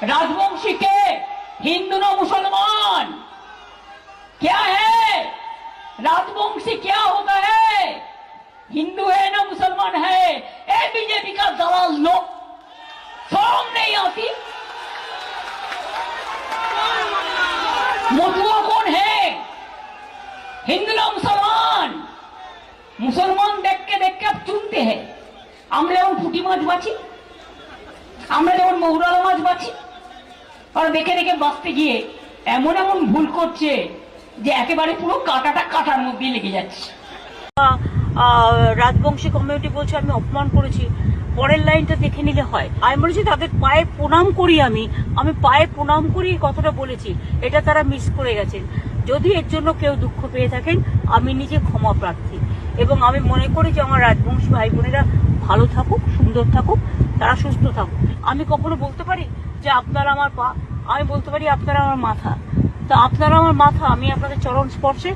राजवंशी के हिंदू न मुसलमान क्या है? राजवंशी क्या होता है? हिंदू है ना मुसलमान है? ए बीजेपी का दलाल लोग शर्म नहीं आती? मथुआ कौन है? हिंदू ना मुसलमान? मुसलमान देख के आप चुनते हैं। আমরা যেমন পুঁটি মাছ বাছি, আমরা যেমন মৌরালা মাছ বাছি, আর দেখে দেখে বাঁচতে গিয়ে এমন এমন ভুল করছে যে একেবারে পুরো কাঁটাটা কাটার মধ্যে লেগে যাচ্ছে। রাজবংশী কমিউনিটি বলছে আমি অপমান করেছি, পরের লাইনটা দেখে নিলে হয়। আমি বলেছি তাদের পায়ে প্রণাম করি, আমি পায়ে প্রণাম করি কথাটা বলেছি, এটা তারা মিস করে গেছেন। যদি এর জন্য কেউ দুঃখ পেয়ে থাকেন আমি নিজে ক্ষমা প্রার্থী, এবং আমি মনে করি যে আমার রাজবংশী ভাই বোনেরা ভালো থাকুক, সুন্দর থাকুক, তারা সুস্থ থাকুক। আমি কখনো বলতে পারি যে আপনারা আমার পা, আমি বলতে পারি আপনারা আমার মাথা। তা আপনারা আমার মাথা, আমি আপনাদের চরণ স্পর্শে